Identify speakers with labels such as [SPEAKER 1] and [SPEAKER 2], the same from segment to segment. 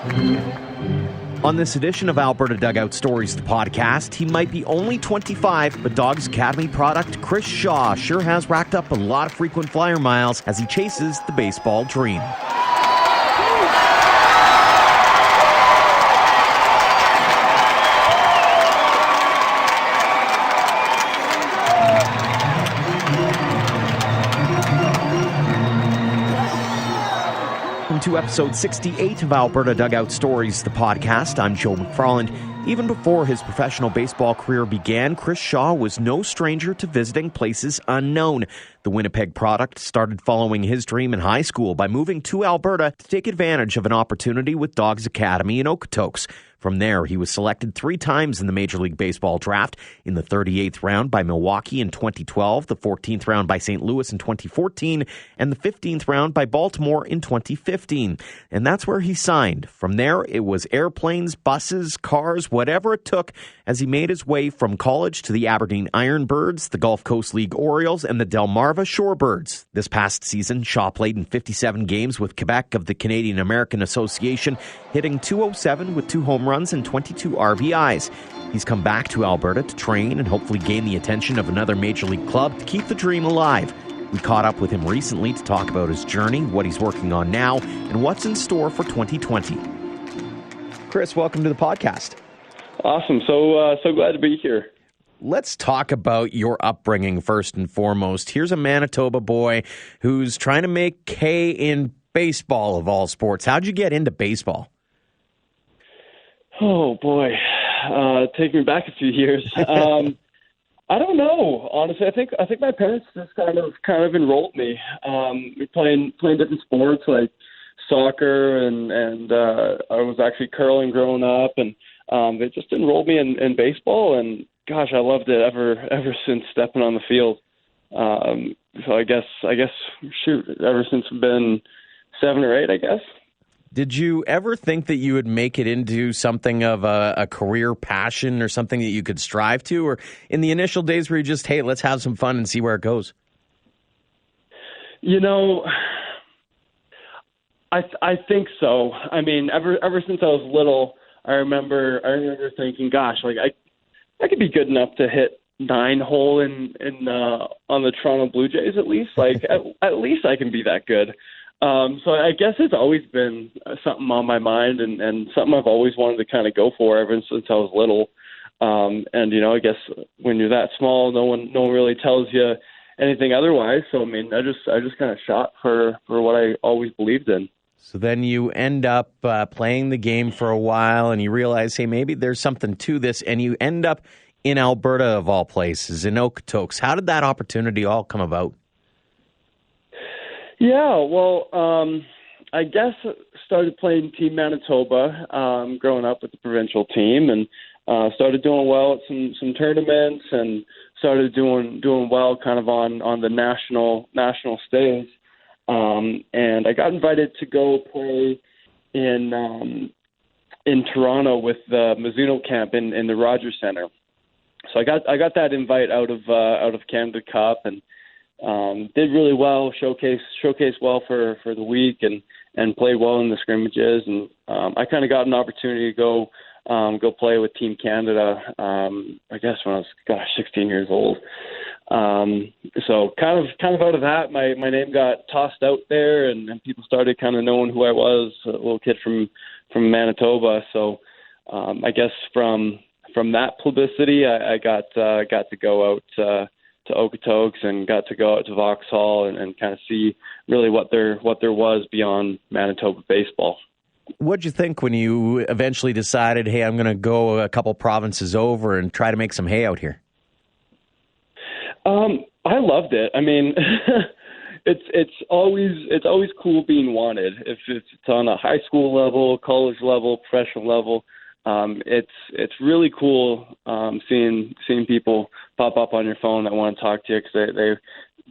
[SPEAKER 1] On this edition of Alberta Dugout Stories, the podcast, he might be only 25, but Dawgs Academy product Chris Shaw sure has racked up a lot of frequent flyer miles as he chases the baseball dream. To episode 68 of Alberta Dugout Stories, the podcast. I'm Joe McFarland. Even before his professional baseball career began, Chris Shaw was no stranger to visiting places unknown. The Winnipeg product started following his dream in high school by moving to Alberta to take advantage of an opportunity with Dawgs Academy in Okotoks. From there, he was selected 3 times in the Major League Baseball draft, in the 38th round by Milwaukee in 2012, the 14th round by St. Louis in 2014, and the 15th round by Baltimore in 2015. And that's where he signed. From there, it was airplanes, buses, cars, whatever it took, as he made his way from college to the Aberdeen Ironbirds, the Gulf Coast League Orioles, and the Delmarva Shorebirds. This past season, Shaw played in 57 games with Quebec of the Canadian American Association, hitting .207 with 2 home runs and 22 RBIs. He's come back to Alberta to train and hopefully gain the attention of another major league club to keep the dream alive. We caught up with him recently to talk about his journey, what he's working on now, and what's in store for 2020. Chris, welcome to the podcast.
[SPEAKER 2] Awesome. So glad to be here.
[SPEAKER 1] Let's talk about your upbringing first and foremost. Here's a Manitoba boy who's trying to make hay in baseball of all sports. How'd you get into baseball?
[SPEAKER 2] Oh boy, take me back a few years. I don't know. Honestly, I think my parents just kind of enrolled me. We playing different sports like soccer and I was actually curling growing up, and they just enrolled me in baseball. And gosh, I loved it ever since stepping on the field. So I guess ever since I've been 7 or 8, I guess.
[SPEAKER 1] Did you ever think that you would make it into something of a career passion or something that you could strive to? Or in the initial days where you just, hey, let's have some fun and see where it goes?
[SPEAKER 2] You know, I think so. I mean, ever since I was little, I remember thinking, gosh, like I could be good enough to hit 9-hole in on the Toronto Blue Jays at least. Like at least I can be that good. So I guess it's always been something on my mind and something I've always wanted to kind of go for ever since I was little. And you know, I guess when you're that small, no one really tells you anything otherwise. So I mean, I just kind of shot for what I always believed in.
[SPEAKER 1] So then you end up playing the game for a while, and you realize, hey, maybe there's something to this, and you end up in Alberta of all places, in Okotoks. How did that opportunity all come about? Yeah,
[SPEAKER 2] well, I guess started playing Team Manitoba growing up with the provincial team, and started doing well at some tournaments, and started doing well kind of on the national stage. And I got invited to go play in Toronto with the Mizuno camp in the Rogers Center. So I got that invite out of Canada Cup, and did really well, showcased well for the week, and played well in the scrimmages, and I kind of got an opportunity to go play with Team Canada. I guess when I was 16 years old. So kind of out of that, my name got tossed out there, and people started kind of knowing who I was, a little kid from Manitoba. So I guess from that publicity, I got to go out to Okotoks and got to go out to Vauxhall and kind of see really what there was beyond Manitoba baseball.
[SPEAKER 1] What'd you think when you eventually decided, hey, I'm going to go a couple provinces over and try to make some hay out here?
[SPEAKER 2] I loved it. I mean, it's always cool being wanted. If it's on a high school level, college level, professional level, it's really cool seeing people pop up on your phone that want to talk to you because they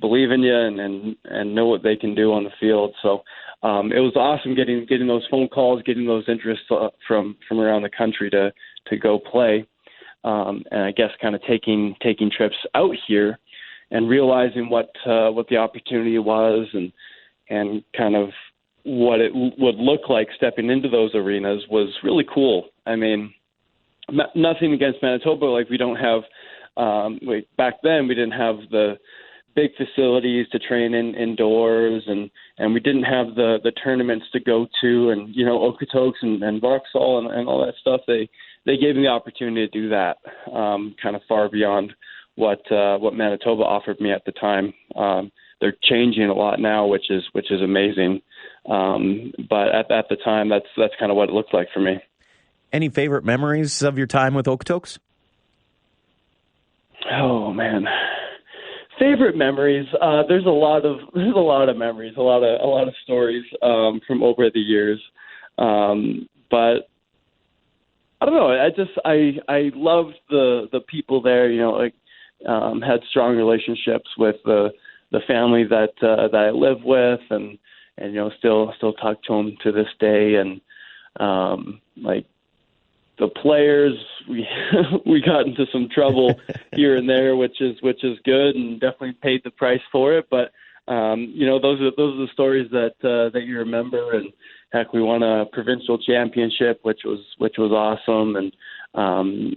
[SPEAKER 2] believe in you and know what they can do on the field. So it was awesome getting those phone calls, getting those interests from around the country to go play, and I guess kind of taking trips out here and realizing what the opportunity was and kind of what it would look like stepping into those arenas was really cool. I mean, nothing against Manitoba. Like, we don't have, back then we didn't have the big facilities to train indoors, and we didn't have the tournaments to go to, and, you know, Okotoks and Vauxhall and all that stuff. They gave me the opportunity to do that, kind of far beyond what Manitoba offered me at the time. They're changing a lot now, which is amazing. But at the time, that's kind of what it looked like for me.
[SPEAKER 1] Any favorite memories of your time with Okotoks?
[SPEAKER 2] Oh man, favorite memories. There's a lot of memories, a lot of stories from over the years. But I don't know. I loved the people there. You know, like, had strong relationships with the family that I live with, and you know, still talk to them to this day. And like, the players, we got into some trouble here and there, which is good, and definitely paid the price for it. But you know, those are the stories that you remember. And heck, we won a provincial championship, which was awesome. And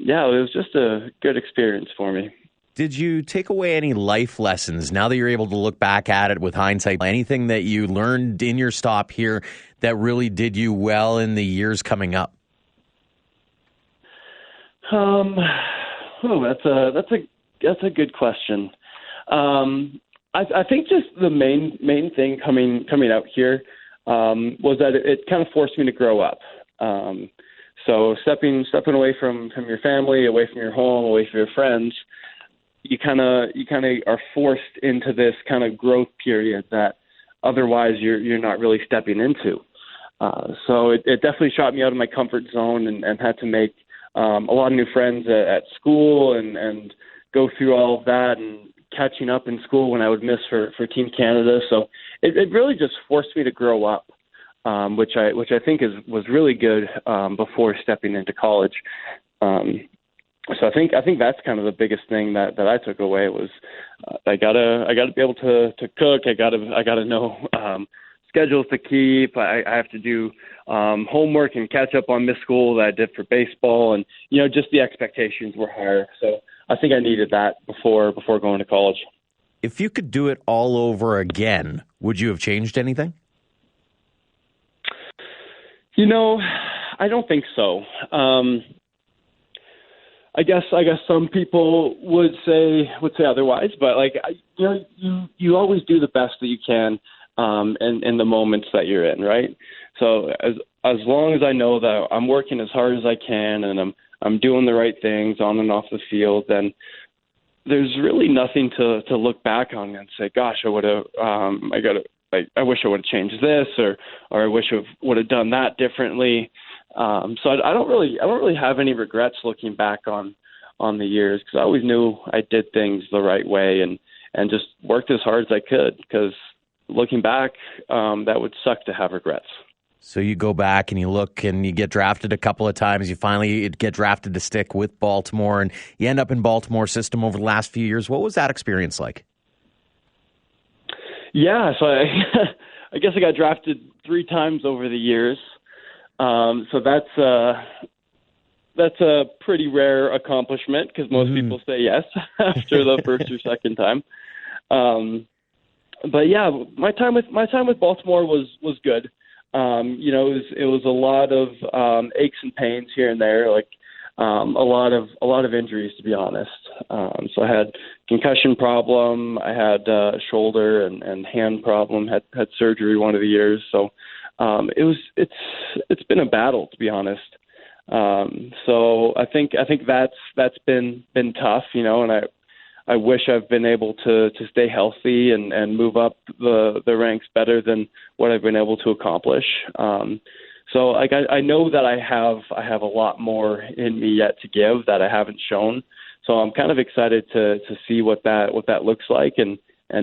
[SPEAKER 2] yeah, it was just a good experience for me.
[SPEAKER 1] Did you take away any life lessons now that you're able to look back at it with hindsight? Anything that you learned in your stop here that really did you well in the years coming up? That's a good question. I think just the main thing coming out here was that it kind of forced me to grow up. So stepping away from your family, away from your home, away from your friends, you kind of are forced into this kind of growth period that otherwise you're not really stepping into. So it definitely shot me out of my comfort zone, and had to make a lot of new friends at school, and go through all of that, and catching up in school when I would miss for Team Canada. So it really just forced me to grow up, which I think was really good before stepping into college. So I think that's kind of the biggest thing that I took away was I gotta be able to cook. I gotta know schedules to keep. I have to do homework and catch up on missed school that I did for baseball, and you know, just the expectations were higher. So I think I needed that before going to college. If you could do it all over again, would you have changed anything?
[SPEAKER 2] You know, I don't think so. I guess some people would say otherwise, but like, you always do the best that you can in the moments that you're in, right? So as long as I know that I'm working as hard as I can, and I'm doing the right things on and off the field, then there's really nothing to look back on and say, gosh, I would have I wish I would have changed this, or I wish I would have done that differently. So I don't really have any regrets looking back on the years, because I always knew I did things the right way, and just worked as hard as I could, because looking back, that would suck to have regrets.
[SPEAKER 1] So you go back and you look and you get drafted a couple of times. You finally get drafted to stick with Baltimore, and you end up in Baltimore system over the last few years. What was that experience like? Yeah,
[SPEAKER 2] so I guess I got drafted 3 times over the years. So that's a pretty rare accomplishment, because most people say yes after the first or second time. But yeah, my time with Baltimore was good. You know, it was a lot of aches and pains here and there, like a lot of injuries, to be honest. So I had concussion problem, I had shoulder and hand problem, had surgery one of the years. So it's been a battle, to be honest. So I think that's been tough, you know, and I wish I've been able to stay healthy and move up the ranks better than what I've been able to accomplish. So like I know that I have a lot more in me yet to give that I haven't shown. So I'm kind of excited to see what that looks like, and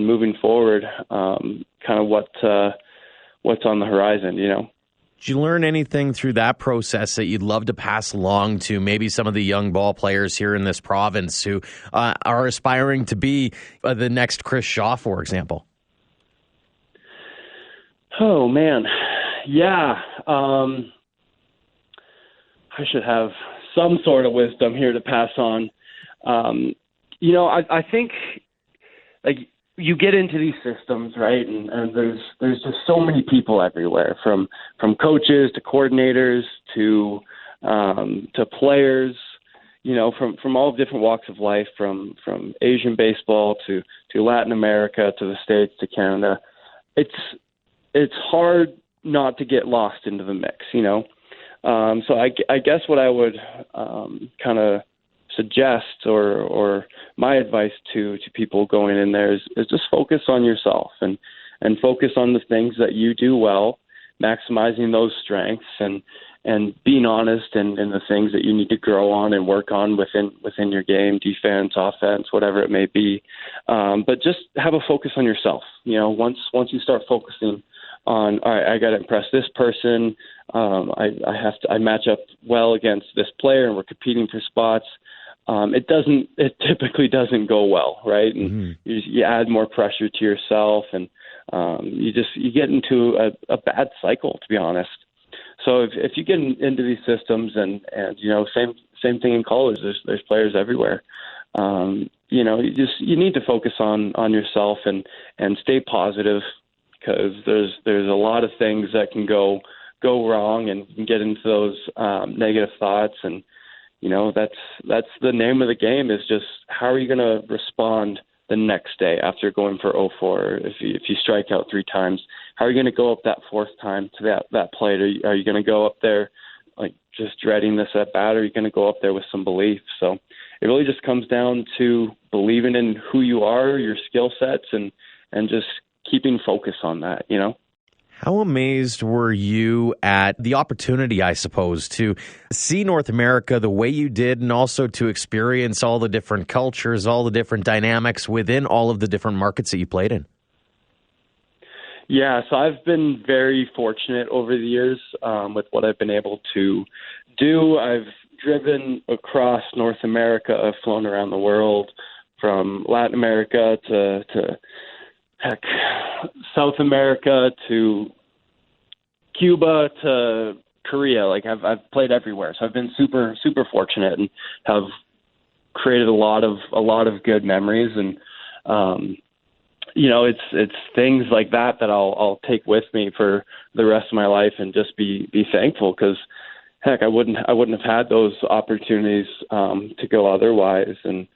[SPEAKER 2] moving forward, kind of what's on the horizon, you know.
[SPEAKER 1] Did you learn anything through that process that you'd love to pass along to maybe some of the young ball players here in this province who are aspiring to be the next Chris Shaw, for example?
[SPEAKER 2] Oh, man. Yeah. I should have some sort of wisdom here to pass on. I think like you get into these systems, right? And there's just so many people everywhere, from coaches to coordinators to players, from all different walks of life, from Asian baseball to Latin America to the States to Canada. It's hard not to get lost into the mix, So I guess what I would kind of suggest or my advice to people going in there is just focus on yourself and focus on the things that you do well, maximizing those strengths and being honest in the things that you need to grow on and work on within your game, defense, offense, whatever it may be. But just have a focus on yourself. Once you start focusing on, all right, I got to impress this person. I match up well against this player, and we're competing for spots. It typically doesn't go well, right? And you add more pressure to yourself, and you get into a bad cycle, to be honest. So if you get into these systems, and same thing in college, there's players everywhere. You need to focus on yourself and stay positive, because there's a lot of things that can go wrong, and you can get into those negative thoughts, and that's the name of the game, is just how are you going to respond the next day after going for 0-4? If you strike out 3 times, how are you going to go up that 4th time to that plate? Are you going to go up there like just dreading this at bat, or are you going to go up there with some belief? So it really just comes down to believing in who you are, your skill sets, and just keeping focus on that,
[SPEAKER 1] How amazed were you at the opportunity, I suppose, to see North America the way you did, and also to experience all the different cultures, all the different dynamics within all of the different markets that you played in?
[SPEAKER 2] Yeah, so I've been very fortunate over the years with what I've been able to do. I've driven across North America. I've flown around the world, from Latin America to South America to Cuba to Korea. Like I've played everywhere, so I've been super fortunate and have created a lot of good memories. And it's things like that I'll take with me for the rest of my life, and just be thankful, because heck, I wouldn't have had those opportunities to go otherwise. And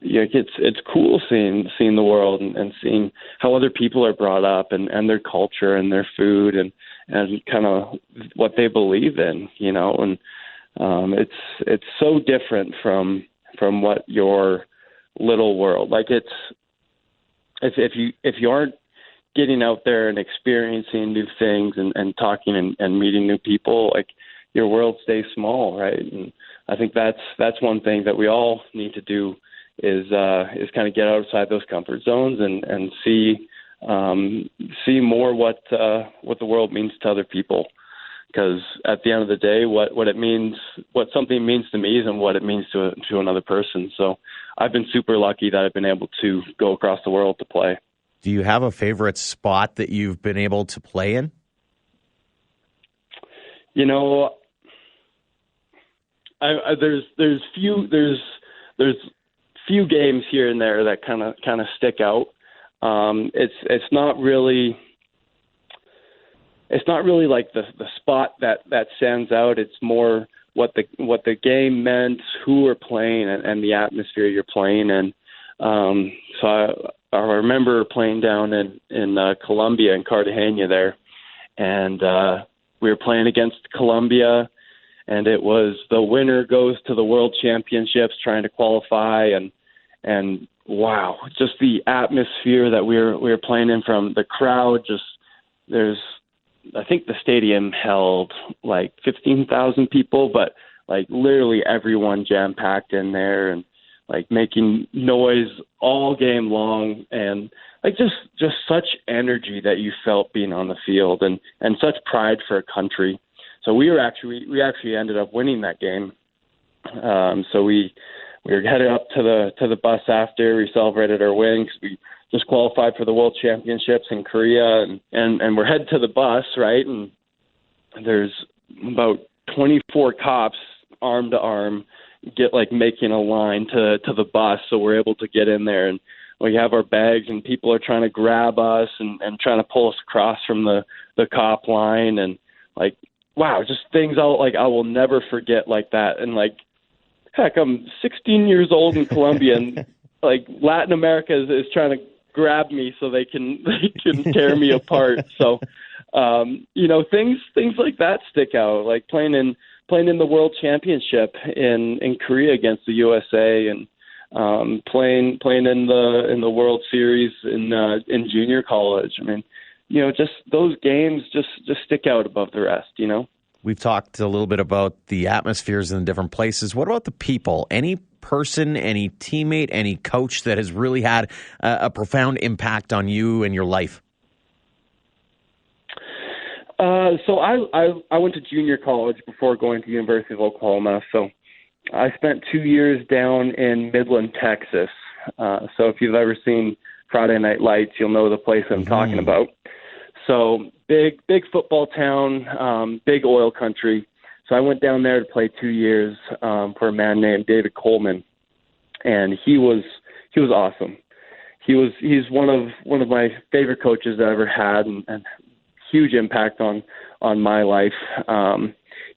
[SPEAKER 2] it's cool seeing the world and seeing how other people are brought up, and their culture and their food and kind of what they believe in, and it's so different from what your little world, like if you aren't getting out there and experiencing new things and talking and meeting new people, like your world stays small, right? And I think that's one thing that we all need to do, is kind of get outside those comfort zones and see more what the world means to other people. Because at the end of the day, what something means to me isn't what it means to another person. So I've been super lucky that I've been able to go across the world to play.
[SPEAKER 1] Do you have a favorite spot that you've been able to play in?
[SPEAKER 2] There's few games here and there that kind of stick out. It's not really like the spot that stands out. It's more what the game meant, who we're playing, and the atmosphere you're playing in. So I remember playing down in Colombia, in Cartagena there, and we were playing against Colombia, and it was the winner goes to the World Championships, trying to qualify, and wow, just the atmosphere that we were playing in, from the crowd. I think the stadium held like 15,000 people, but like literally everyone jam-packed in there, and like making noise all game long, and like just such energy that you felt being on the field, and such pride for a country. So we actually ended up winning that game. So we were headed up to the bus after. We celebrated our win, because we just qualified for the World Championships in Korea, and we're headed to the bus, right? And there's about 24 cops arm to arm making a line to the bus, so we're able to get in there, and we have our bags, and people are trying to grab us and trying to pull us across from the cop line, and wow, just things I will never forget like that. And heck, I'm 16 years old in Colombia, and Latin America is trying to grab me so they can tear me apart. So things like that stick out, like playing in the World Championship in Korea against the USA, and playing in the World Series in junior college. I mean, just those games just stick out above the rest.
[SPEAKER 1] We've talked a little bit about the atmospheres in different places. What about the people? Any person, any teammate, any coach that has really had a profound impact on you and your life?
[SPEAKER 2] So I went to junior college before going to University of Oklahoma. So I spent 2 years down in Midland, Texas. So if you've ever seen Friday Night Lights, you'll know the place I'm talking about. So big football town, big oil country. So I went down there to play 2 years for a man named David Coleman, and he was awesome. He's one of my favorite coaches I ever had, and huge impact on my life.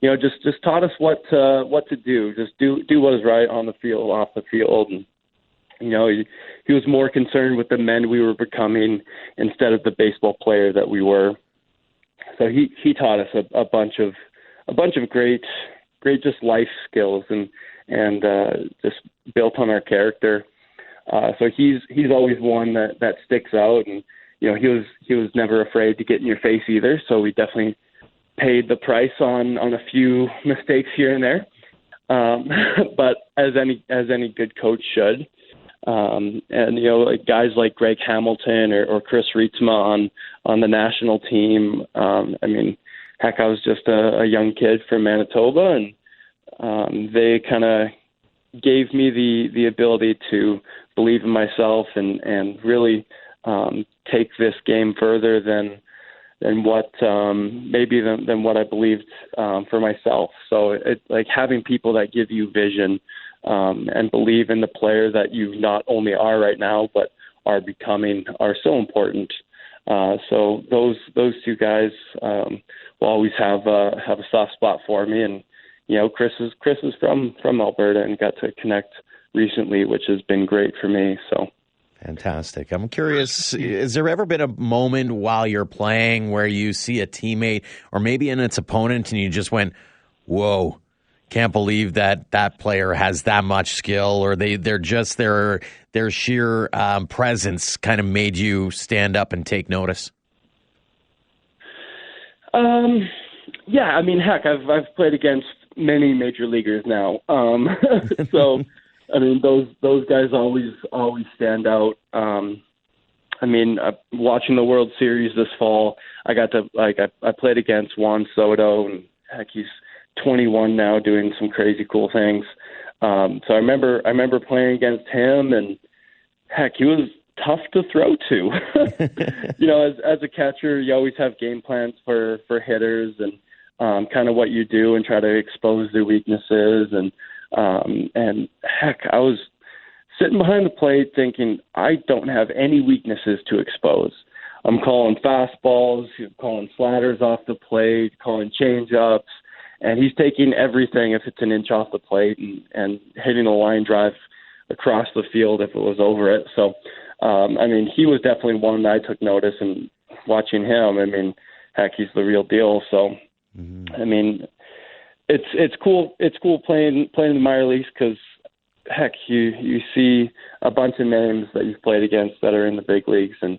[SPEAKER 2] Just taught us what to do. Just do what is right on the field, off the field, and he was more concerned with the men we were becoming instead of the baseball player that we were. So he taught us a bunch of great just life skills and just built on our character. So he's always one that sticks out, and he was never afraid to get in your face either. So we definitely paid the price on a few mistakes here and there, but as any good coach should. And guys like Greg Hamilton or Chris Rietzma on the national team. I mean, heck, I was just a young kid from Manitoba, and they kind of gave me the ability to believe in myself and really take this game further than what than what I believed for myself. So it's having people that give you vision and believe in the player that you not only are right now but are becoming are so important. So those two guys will always have a soft spot for me. And Chris is from Alberta and got to connect recently, which has been great for me. So.
[SPEAKER 1] Fantastic. I'm curious, has there ever been a moment while you're playing where you see a teammate or maybe in its opponent and you just went, whoa, can't believe that player has that much skill, or they're just their sheer presence kind of made you stand up and take notice?
[SPEAKER 2] Yeah, I mean, heck, I've played against many major leaguers now. So I mean, those guys always stand out. I mean, watching the World Series this fall, I got to I played against Juan Soto, and heck, he's 21 now, doing some crazy cool things. So I remember playing against him, and heck, he was tough to throw to. As a catcher, you always have game plans for hitters and kind of what you do and try to expose their weaknesses. And heck, I was sitting behind the plate thinking, I don't have any weaknesses to expose. I'm calling fastballs, calling sliders off the plate, calling change-ups, and he's taking everything if it's an inch off the plate and hitting a line drive across the field if it was over it. So, I mean, he was definitely one that I took notice, and watching him, I mean, heck, he's the real deal. So, I mean, it's cool. It's cool playing in the minor leagues because, heck, you see a bunch of names that you've played against that are in the big leagues and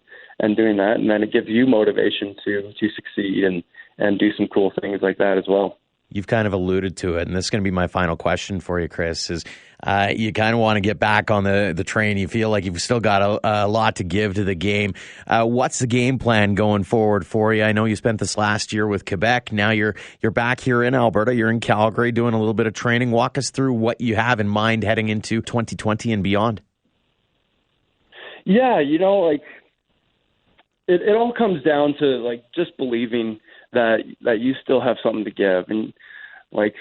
[SPEAKER 2] doing that, and then it gives you motivation to succeed and do some cool things like that as well.
[SPEAKER 1] You've kind of alluded to it, and this is going to be my final question for you, Chris, is you kind of want to get back on the train. You feel like you've still got a lot to give to the game. What's the game plan going forward for you? I know you spent this last year with Quebec. Now you're back here in Alberta. You're in Calgary doing a little bit of training. Walk us through what you have in mind heading into 2020 and beyond.
[SPEAKER 2] Yeah, like it all comes down to like just believing that you still have something to give, and like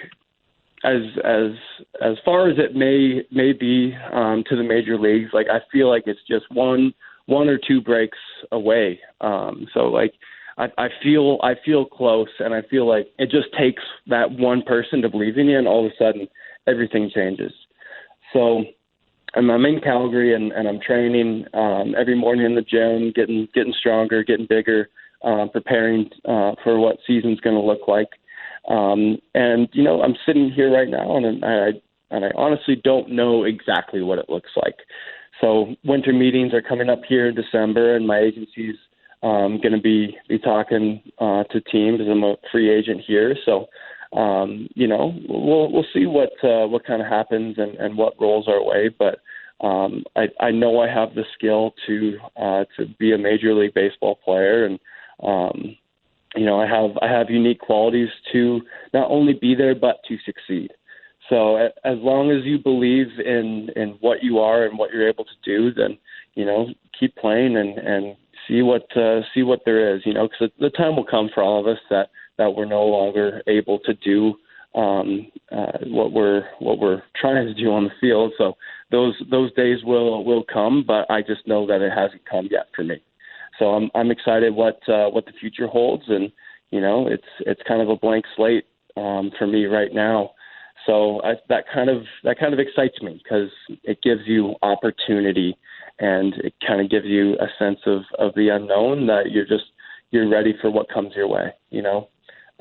[SPEAKER 2] as far as it may be to the major leagues, like I feel like it's just one or two breaks away. So like I feel close, and I feel like it just takes that one person to believe in you, and all of a sudden everything changes. So I'm in Calgary, and I'm training every morning in the gym, getting stronger, getting bigger, preparing for what season's going to look like. And I'm sitting here right now, and I honestly don't know exactly what it looks like. So winter meetings are coming up here in December, and my agency's going to be talking to teams, as I'm a free agent here. So we'll see what kind of happens and what rolls our way. But I know I have the skill to be a Major League Baseball player, and I have unique qualities to not only be there but to succeed. So as long as you believe in what you are and what you're able to do, then keep playing and see what there is. Because the time will come for all of us that we're no longer able to do what we're trying to do on the field. So those days will come, but I just know that it hasn't come yet for me. So I'm excited what the future holds, and it's kind of a blank slate for me right now. So that kind of excites me, because it gives you opportunity, and it kind of gives you a sense of the unknown, that you're ready for what comes your way.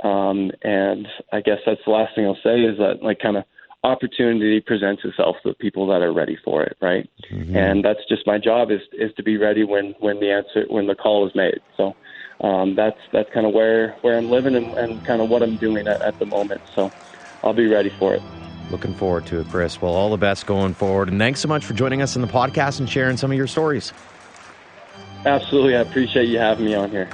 [SPEAKER 2] And I guess that's the last thing I'll say, is that like kind of opportunity presents itself to people that are ready for it, right? Mm-hmm. And that's just my job, is to be ready when the call is made. So that's kind of where I'm living and kind of what I'm doing at the moment. So I'll be ready for it.
[SPEAKER 1] Looking forward to it, Chris. Well, all the best going forward, and thanks so much for joining us in the podcast and sharing some of your stories.
[SPEAKER 2] Absolutely. I appreciate you having me on here.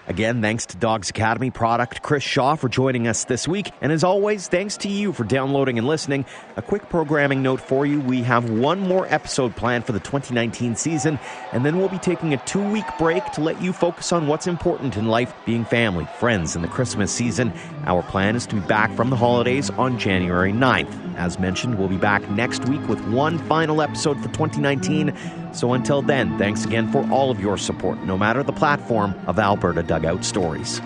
[SPEAKER 1] Again, thanks to Dawgs Academy product Chris Shaw for joining us this week. And as always, thanks to you for downloading and listening. A quick programming note for you. We have one more episode planned for the 2019 season, and then we'll be taking a 2-week break to let you focus on what's important in life, being family, friends, and the Christmas season. Our plan is to be back from the holidays on January 9th. As mentioned, we'll be back next week with one final episode for 2019. So until then, thanks again for all of your support, no matter the platform, of Alberta Dugout Stories.